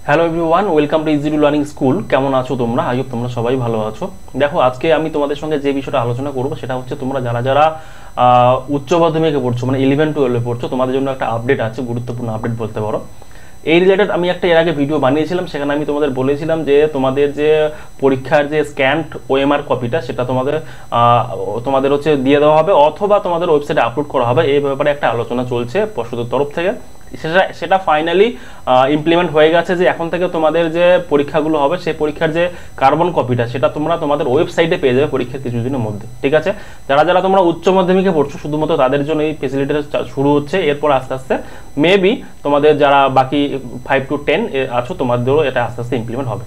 Hello everyone, welcome to easy to learning school. কেমন আছো তোমরা? আই হোপ তোমরা সবাই ভালো আছো। দেখো, আজকে আমি তোমাদের সঙ্গে যে বিষয়টা আলোচনা করবো সেটা হচ্ছে তোমরা যারা যারা উচ্চ মাধ্যমিকে পড়ছো, মানে 11-12 পড়ছো, তোমাদের জন্য একটা আপডেট আছে, গুরুত্বপূর্ণ আপডেট বলতে পারো। এই রিলেটেড আমি একটা এর আগে ভিডিও বানিয়েছিলাম, সেখানে আমি তোমাদের বলেছিলাম যে তোমাদের যে পরীক্ষার যে স্ক্যান্ড ওএমআর কপিটা সেটা তোমাদের হচ্ছে দিয়ে দেওয়া হবে, অথবা তোমাদের ওয়েবসাইটে আপলোড করা হবে। এই ব্যাপারে একটা আলোচনা চলছে পর্ষদের তরফ থেকে। সেটা ফাইনালি ইমপ্লিমেন্ট হয়ে গেছে যে এখন থেকে তোমাদের যে পরীক্ষাগুলো হবে সেই পরীক্ষার যে কার্বন কপিটা সেটা তোমরা তোমাদের ওয়েবসাইটে পেয়ে যাবে পরীক্ষার কিছুদিনের মধ্যে। ঠিক আছে, যারা যারা তোমরা উচ্চ মাধ্যমিকে পড়ছো শুধুমাত্র তাদের জন্য এই ফেসিলিটিটা শুরু হচ্ছে। এরপর আস্তে আস্তে মেবি তোমাদের যারা বাকি 5 to 10 আছো তোমাদেরও এটা আস্তে আস্তে ইমপ্লিমেন্ট হবে।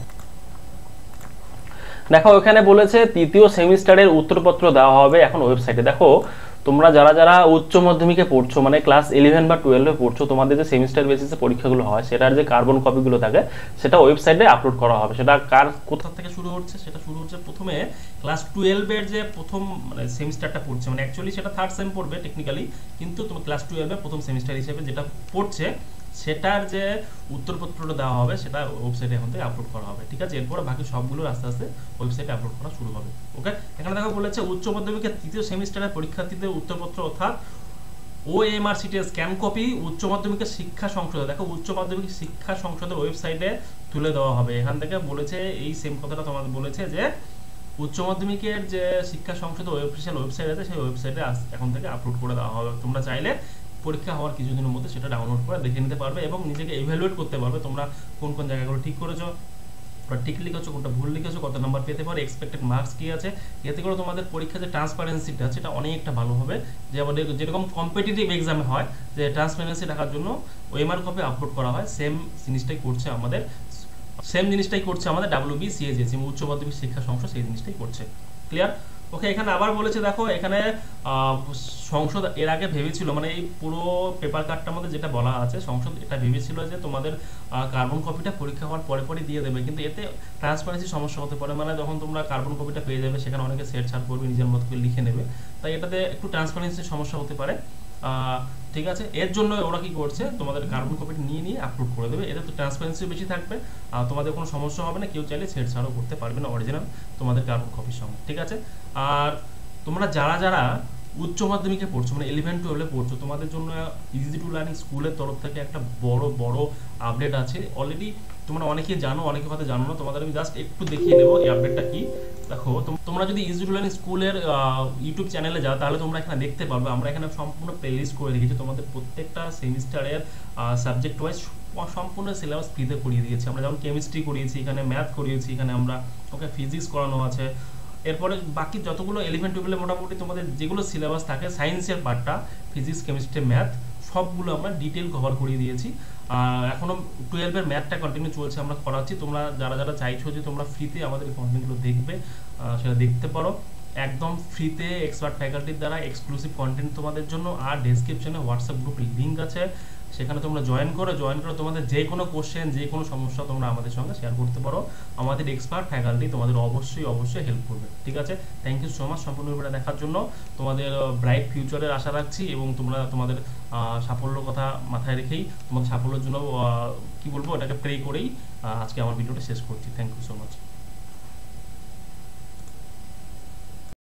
দেখো, এখানে বলেছে তৃতীয় সেমিস্টারের উত্তরপত্র দেওয়া হবে এখন ওয়েবসাইটে। দেখো, তোমরা যারা যারা উচ্চ মাধ্যমিকে পড়ছো, মানে ক্লাস 11 বা 12 পড়ছো, তোমাদের যে সেমিস্টার বেসিসে পরীক্ষাগুলো হয় সেটার যে কার্বন কপিগুলো থাকে সেটা ওয়েবসাইটে আপলোড করা হবে। সেটা কোথা থেকে শুরু হচ্ছে? সেটা শুরু হচ্ছে প্রথমে ক্লাস 12-এর যে প্রথম মানে সেমিস্টারটা পড়ছে, মানে অ্যাকচুয়ালি সেটা থার্ড সেম পড়বে টেকনিক্যালি, কিন্তু তোমার ক্লাস 12-এর প্রথম সেমিস্টার হিসেবে যেটা পড়ছে সেটার যে উত্তরপত্রটা দেওয়া হবে সেটা ওয়েবসাইটে এখন থেকে আপলোড করা হবে। ঠিক আছে, এরপরে বাকি সবগুলো আস্তে আস্তে ওয়েবসাইটে আপলোড করা শুরু হবে। ওকে, এখানে দেখো বলেছে উচ্চ মাধ্যমিকের তৃতীয় সেমিস্টারের পরীক্ষার্থীদের উত্তরপত্র অর্থাৎ OMR এর স্ক্যান কপি উচ্চ মাধ্যমিকের শিক্ষা সংসদ, দেখো উচ্চ মাধ্যমিক শিক্ষা সংসদের ওয়েবসাইটে তুলে দেওয়া হবে। এখান থেকে বলেছে এই সেম কথাটা তোমাদের বলেছে যে উচ্চ মাধ্যমিকের যে শিক্ষা সংসদের অফিসিয়াল ওয়েবসাইট আছে সেই ওয়েবসাইটে এখন থেকে আপলোড করে দেওয়া হবে। তোমরা চাইলে পরীক্ষা হওয়ার কিছুদিনের মধ্যে সেটা ডাউনলোড করে দেখে নিতে পারবে এবং নিজেকে ইভ্যালুয়েট করতে পারবে তোমরা কোন কোন জায়গাগুলো ঠিক করেছো, ঠিক লিখেছো, কোনটা ভুল লিখেছো, কত নাম্বার পেতে পারে, এক্সপেক্টেড মার্কস কি আছে। এতে করে তোমাদের পরীক্ষা যে ট্রান্সপারেন্সিটা সেটা অনেকটা ভালো হবে। যেরকম কম্পিটিটিভ এক্সামে হয় যে ট্রান্সপারেন্সি রাখার জন্য ওএমআর কপি আপলোড করা হয়, জিনিসটাই করছে আমাদের WBCAS উচ্চ মাধ্যমিক শিক্ষা সংসদ, সেই জিনিসটাই করছে। ক্লিয়ার? ওকে, এখানে আবার বলেছে, দেখো এখানে সংসদ এর আগে ভেবেছিল, মানে এই পুরো পেপার কার্ডটার মধ্যে যেটা বলা আছে, সংসদ এটা ভেবেছিল যে তোমাদের কার্বন কপিটা পরীক্ষা হওয়ার পরে পরে দিয়ে দেবে, কিন্তু এতে ট্রান্সপারেন্সি সমস্যা হতে পারে। মানে যখন তোমরা কার্বন কপিটা পেয়ে যাবে সেখানে অনেকে সেট ছাড় করবে, নিজের মতো করে লিখে নেবে, তাই এটাতে একটু ট্রান্সপারেন্সির সমস্যা হতে পারে। ঠিক আছে, এর জন্য ওরা কি করছে, তোমাদের কার্বন কপিটা নিয়ে আপলোড করে দেবে। এতে তো ট্রান্সপারেন্সি বেশি থাকবে, তোমাদের কোনো সমস্যা হবে না, কেউ চাইলে সেট ছাড়ও করতে পারবে না অরিজিনাল তোমাদের কার্বন কপির সঙ্গে। ঠিক আছে, আর তোমরা যারা যারা উচ্চ মাধ্যমিকে পড়ছো, মানে 11-12 পড়ছো, তোমাদের জন্য ইজি টু লার্নিং স্কুলের তরফ থেকে একটা বড় আপডেট আছে। অলরেডি তোমরা অনেকেই জানো, অনেকে হয়তো জানো না, তোমাদের আমি জাস্ট একটু দেখিয়ে দেবো এই আপডেটটা কি। দেখো, তোমরা যদি ইজি টু লার্নিং স্কুলের ইউটিউব চ্যানেলে যাও তাহলে তোমরা এখানে দেখতে পারবে আমরা এখানে সম্পূর্ণ প্লেলিস্ট করে রেখেছি। তোমাদের প্রত্যেকটা সেমিস্টারের সাবজেক্ট ওয়াইজ সম্পূর্ণ সিলেবাস ফ্রিতে করিয়ে দিয়েছি। আমরা যেমন কেমিস্ট্রি করিয়েছি, এখানে ম্যাথ করিয়েছি, এখানে আমরা ওকে ফিজিক্স করানো আছে। এরপরে বাকি যতগুলো 11-12 মোটামুটি তোমাদের যেগুলো সিলেবাস থাকে, সায়েন্সের পার্টটা ফিজিক্স, কেমিস্ট্রি, ম্যাথ সবগুলো আমরা ডিটেল কভার করিয়ে দিয়েছি। এখনও 12-এর ম্যাথটা কন্টিনিউ চলছে, আমরা করাচ্ছি। তোমরা যারা যারা চাইছো যে তোমরা ফ্রিতে আমাদের কন্টেন্টগুলো দেখবে, সেটা দেখতে পারো একদম ফ্রিতে, এক্সপার্ট ফ্যাকাল্টির দ্বারা এক্সক্লুসিভ কন্টেন্ট তোমাদের জন্য। আর ডেসক্রিপশনে হোয়াটসঅ্যাপ গ্রুপের লিঙ্ক আছে, সেখানে তোমরা জয়েন করে তোমাদের যে কোনো কোশ্চেন, যে কোনো সমস্যা তোমরা আমাদের সঙ্গে শেয়ার করতে পারো। আমাদের এক্সপার্ট ফ্যাকাল্টি তোমাদের অবশ্যই হেল্প করবে। ঠিক আছে, থ্যাংক ইউ সো মাচ সম্পূর্ণ ভিডিওটা দেখার জন্য। তোমাদের ব্রাইট ফিউচারের আশা রাখছি এবং তোমরা তোমাদের সাফল্যর কথা মাথায় রেখেই তোমাদের সাফল্যের জন্য কি বলবো, এটাকে প্রে করেই আজকে আমার ভিডিওটা শেষ করছি। Thank you so much.